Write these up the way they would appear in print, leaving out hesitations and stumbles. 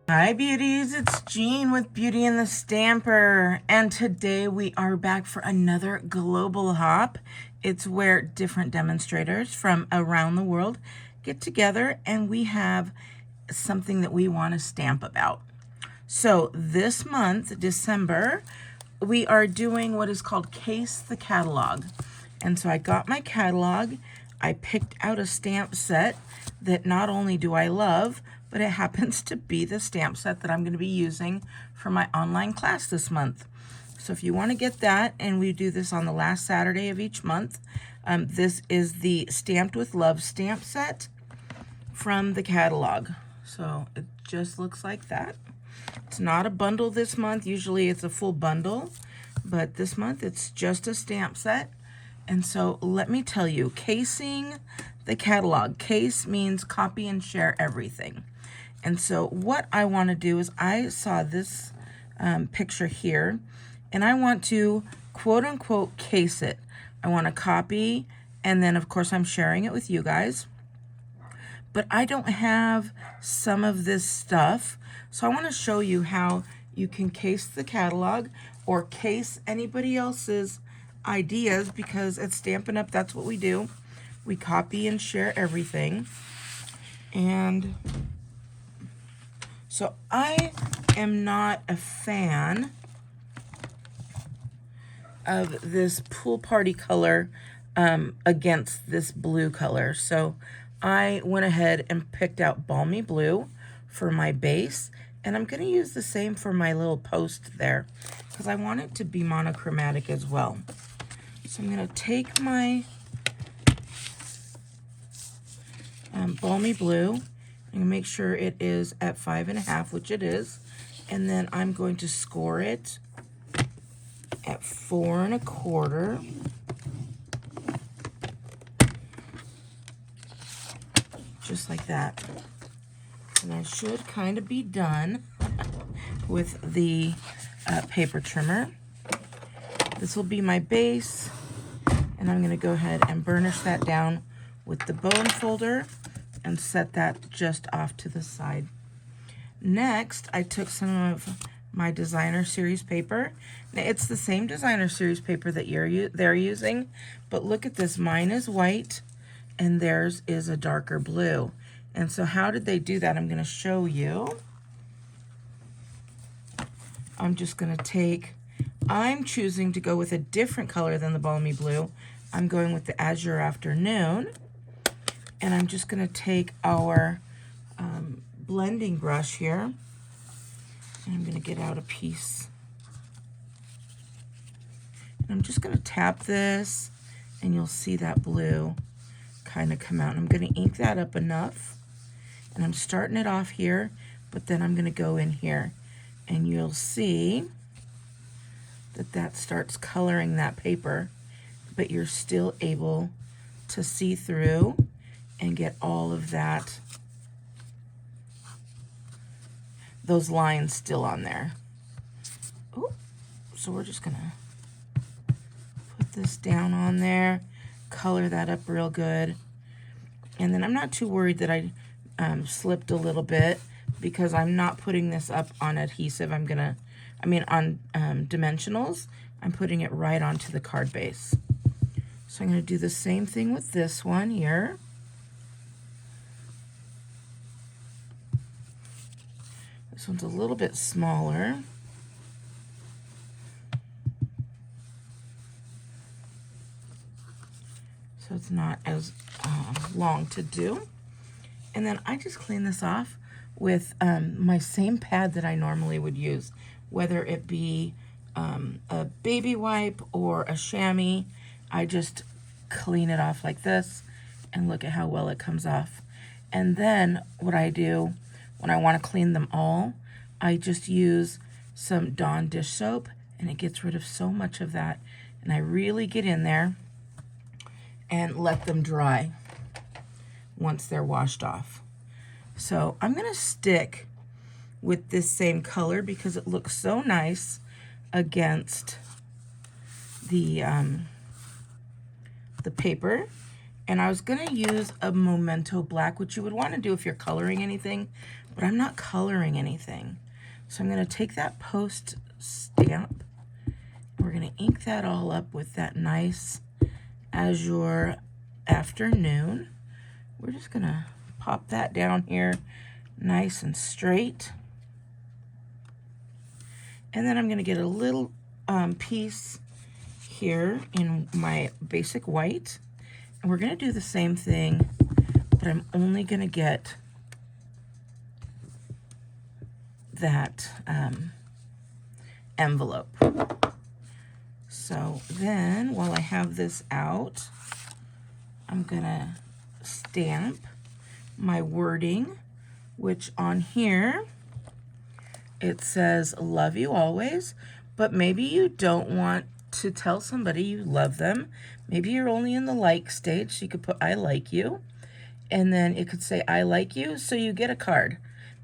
Hi beauties, it's Jean with Beauty and the Stamper, and today we are back for another global hop. It's where different demonstrators from around the world get together and we have something that we want to stamp about. So this month, December, we are doing what is called Case the Catalog. And so I got my catalog, I picked out a stamp set that not only do I love, but it happens to be the stamp set that I'm going to be using for my online class this month. So if you want to get that, and we do this on the last Saturday of each month, this is the Stamped with Love stamp set from the catalog. So it just looks like that. It's not a bundle this month. Usually it's a full bundle, but this month it's just a stamp set. And so let me tell you, casing the catalog. Case means copy and share everything. And so what I want to do is I saw this picture here, and I want to quote unquote case it. I want to copy, and then of course I'm sharing it with you guys. But I don't have some of this stuff, so I want to show you how you can case the catalog or case anybody else's ideas, because at Stampin' Up, that's what we do. We copy and share everything. And so I am not a fan of this pool party color against this blue color. So I went ahead and picked out Balmy Blue for my base. And I'm going to use the same for my little post there, because I want it to be monochromatic as well. So I'm going to take my Balmy Blue. I'm going to make sure it is at 5.5, which it is. And then I'm going to score it at 4.25. Just like that. And I should kind of be done with the paper trimmer. This will be my base. And I'm going to go ahead and burnish that down with the bone folder and set that just off to the side. Next, I took some of my designer series paper. Now, it's the same designer series paper that they're using, but look at this. Mine is white and theirs is a darker blue. And so how did they do that? I'm going to show you. I'm just going to take, I'm choosing to go with a different color than the Balmy Blue. I'm going with the Azure Afternoon. And I'm just going to take our blending brush here, and I'm going to get out a piece. And I'm just going to tap this, and you'll see that blue kind of come out. And I'm going to ink that up enough, and I'm starting it off here, but then I'm going to go in here, and you'll see that that starts coloring that paper, but you're still able to see through and get all of that, those lines still on there. Ooh, so we're just gonna put this down on there, color that up real good. And then I'm not too worried that I slipped a little bit, because I'm not putting this up on adhesive. On dimensionals. I'm putting it right onto the card base. So I'm gonna do the same thing with this one here. This one's a little bit smaller. So it's not as long to do. And then I just clean this off with my same pad that I normally would use, whether it be a baby wipe or a chamois. I just clean it off like this, and look at how well it comes off. And then what I do when I want to clean them all, I just use some Dawn dish soap, and it gets rid of so much of that. And I really get in there and let them dry once they're washed off. So I'm going to stick with this same color because it looks so nice against the paper. And I was going to use a Memento Black, which you would want to do if you're coloring anything, but I'm not coloring anything. So I'm going to take that post stamp. We're going to ink that all up with that nice Azure Afternoon. We're just going to pop that down here nice and straight. And then I'm going to get a little piece here in my basic white. And we're going to do the same thing, but I'm only going to get that envelope. So then while I have this out, I'm going to stamp my wording, which on here it says love you always, but maybe you don't want to tell somebody you love them. Maybe you're only in the like stage, so you could put I like you, and then it could say I like you, so you get a card.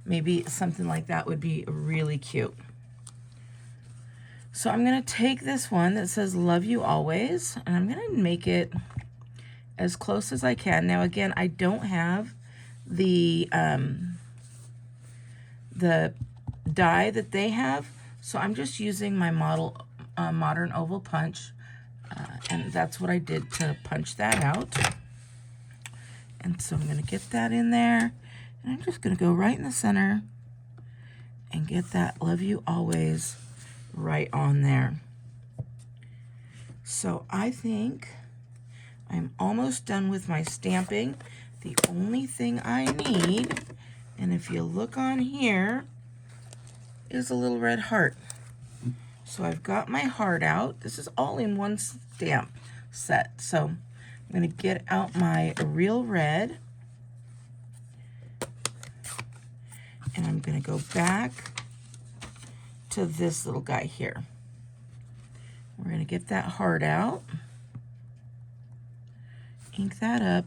Maybe something like that would be really cute. So I'm going to take this one that says love you always, and I'm going to make it as close as I can. Now again, I don't have the die that they have, so I'm just using my modern oval punch, and that's what I did to punch that out. And so I'm going to get that in there, and I'm just going to go right in the center and get that love you always right on there. So I think I'm almost done with my stamping. The only thing I need, and if you look on here, is a little red heart. So I've got my heart out. This is all in one stamp set. So I'm going to get out my real red, and I'm going to go back to this little guy here. We're going to get that heart out, ink that up,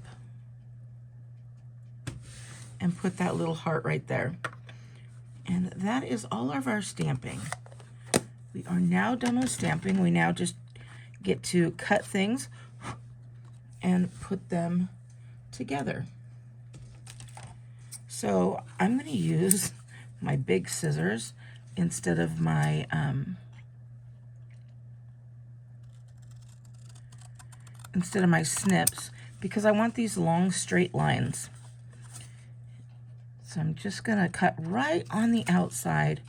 and put that little heart right there. And that is all of our stamping. We are now done with stamping. We now just get to cut things and put them together. So I'm going to use my big scissors instead of my snips, because I want these long straight lines. So I'm just going to cut right on the outside,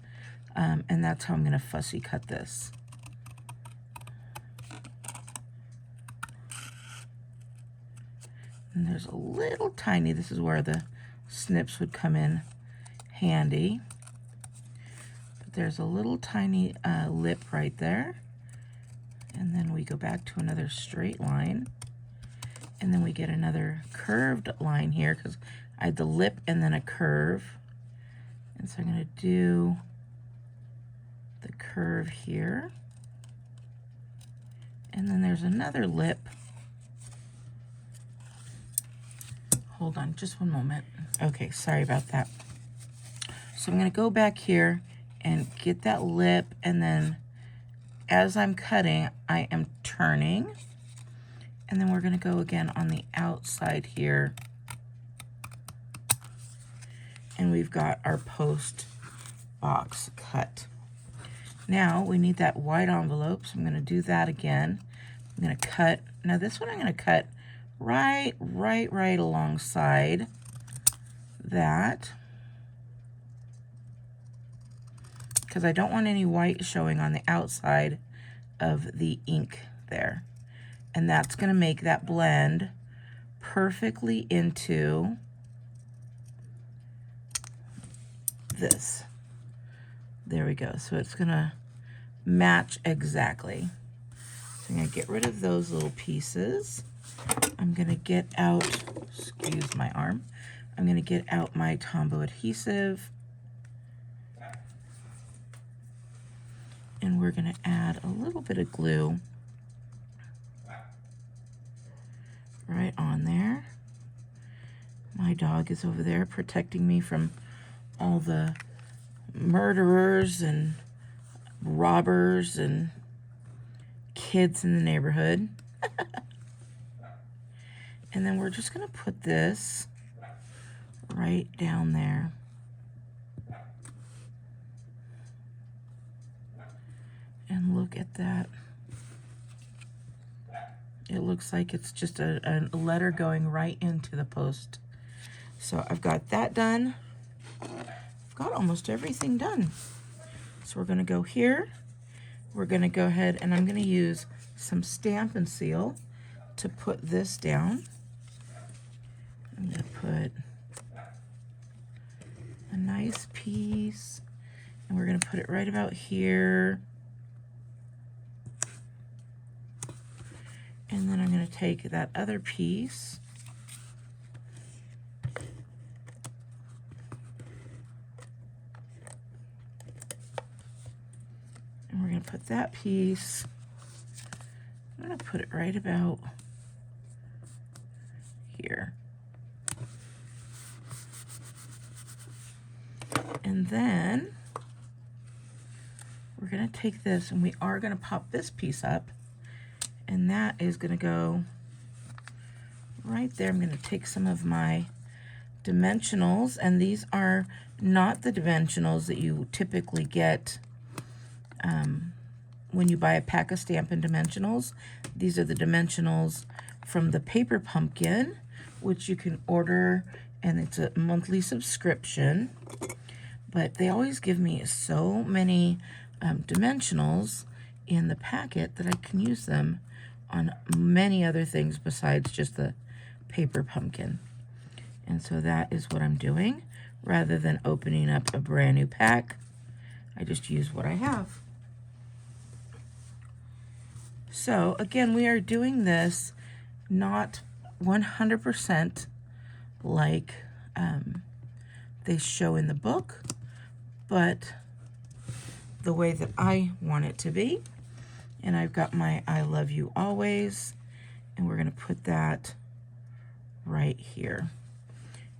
and that's how I'm going to fussy cut this. And there's a little tiny, this is where the snips would come in handy. But there's a little tiny lip right there. And then we go back to another straight line. And then we get another curved line here, because I had the lip and then a curve. And so I'm going to do the curve here. And then there's another lip. Hold on just one moment. Okay, sorry about that. So I'm going to go back here and get that lip, and then as I'm cutting, I am turning. And then we're going to go again on the outside here. And we've got our post box cut. Now we need that white envelope, so I'm going to do that again. I'm going to cut. Now this one I'm going to cut right alongside that, because I don't want any white showing on the outside of the ink there. And that's going to make that blend perfectly into this. There we go. So it's going to match exactly. So I'm going to get rid of those little pieces. I'm going to get out, excuse my arm, I'm going to get out my Tombow adhesive. And we're going to add a little bit of glue right on there. My dog is over there protecting me from all the murderers and robbers and kids in the neighborhood. And then we're just going to put this right down there. And look at that. It looks like it's just a letter going right into the post. So I've got that done. I've got almost everything done. So we're going to go here. We're going to go ahead and I'm going to use some Stampin' Seal to put this down. I'm going to put a nice piece, and we're going to put it right about here. And then I'm going to take that other piece and we're going to put that piece, I'm going to put it right about here. And then we're going to take this and we are going to pop this piece up, and that is going to go right there. I'm going to take some of my dimensionals, and these are not the dimensionals that you typically get when you buy a pack of Stampin' dimensionals. These are the dimensionals from the Paper Pumpkin, which you can order, and it's a monthly subscription. But they always give me so many dimensionals in the packet that I can use them on many other things besides just the Paper Pumpkin. And so that is what I'm doing. Rather than opening up a brand new pack, I just use what I have. So again, we are doing this not 100% like they show in the book, but the way that I want it to be. And I've got my I love you always, and we're going to put that right here.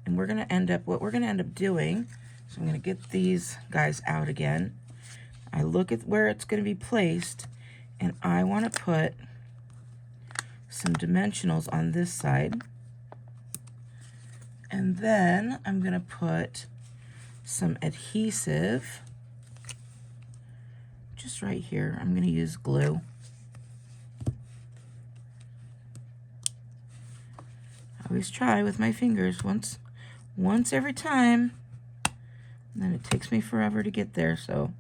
And we're going to end up, what we're going to end up doing, so I'm going to get these guys out again. I look at where it's going to be placed, and I want to put some dimensionals on this side. And then I'm going to put some adhesive just right here. I'm going to use glue. I always try with my fingers once every time, and then it takes me forever to get there, so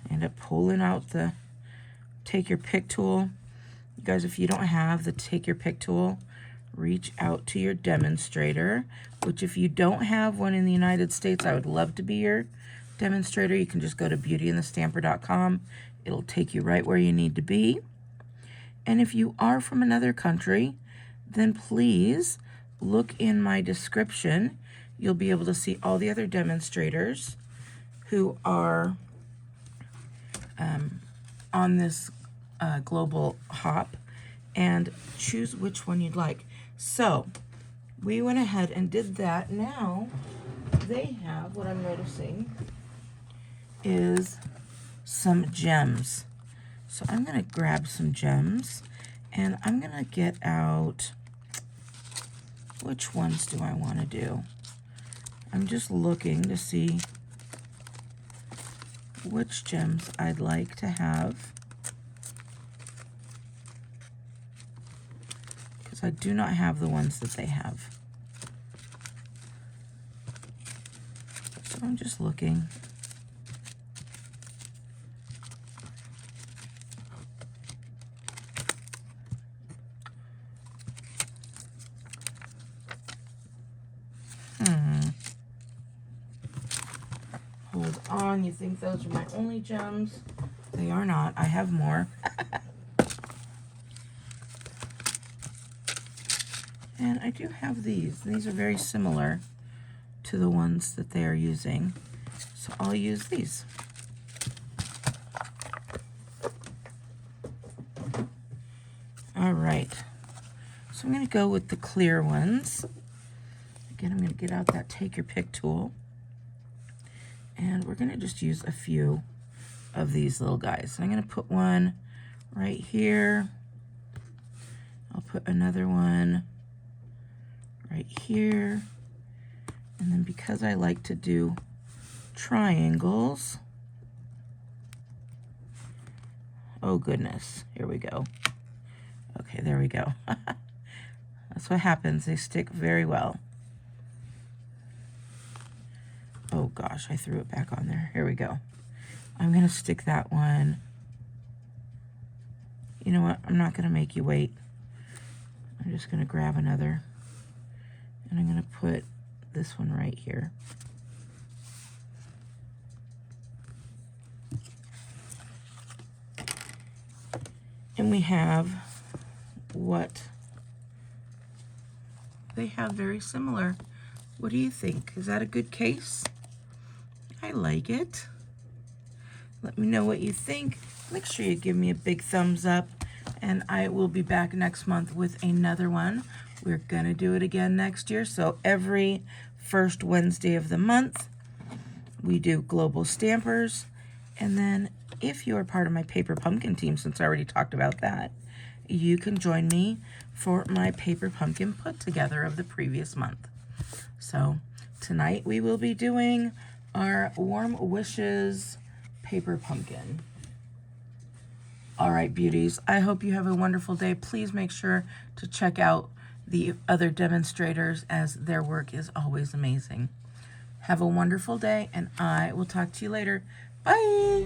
I end up pulling out the take your pick tool. You guys, if you don't have the take your pick tool, reach out to your demonstrator, which if you don't have one in the United States, I would love to be your demonstrator. You can just go to beautyandthestamper.com. It'll take you right where you need to be. And if you are from another country, then please look in my description. You'll be able to see all the other demonstrators who are on this global hop, and choose which one you'd like. So we went ahead and did that. Now they have, what I'm noticing is some gems. So I'm going to grab some gems, and I'm going to get out, which ones do I want to do? I'm just looking to see which gems I'd like to have, because I do not have the ones that they have. So I'm just looking. Hold on, you think those are my only gems? They are not. I have more. And I do have these. These are very similar to the ones that they are using. So I'll use these. All right. So I'm going to go with the clear ones. Again, I'm going to get out that take your pick tool. And we're going to just use a few of these little guys. And I'm going to put one right here. I'll put another one right here. And then because I like to do triangles, Oh goodness, here we go. Okay, there we go. That's what happens, they stick very well. Oh gosh, I threw it back on there. Here we go. I'm gonna stick that one. You know what, I'm not gonna make you wait. I'm just gonna grab another, and I'm gonna put this one right here. And we have what they have very similar. What do you think? Is that a good case? I like it. Let me know what you think. Make sure you give me a big thumbs up, and I will be back next month with another one. We're gonna do it again next year, so every first Wednesday of the month we do Global Stampers. And then if you're part of my Paper Pumpkin team, since I already talked about that, you can join me for my Paper Pumpkin put together of the previous month. So tonight we will be doing our Warm Wishes Paper Pumpkin. All right, beauties, I hope you have a wonderful day. Please make sure to check out the other demonstrators, as their work is always amazing. Have a wonderful day, and I will talk to you later. Bye.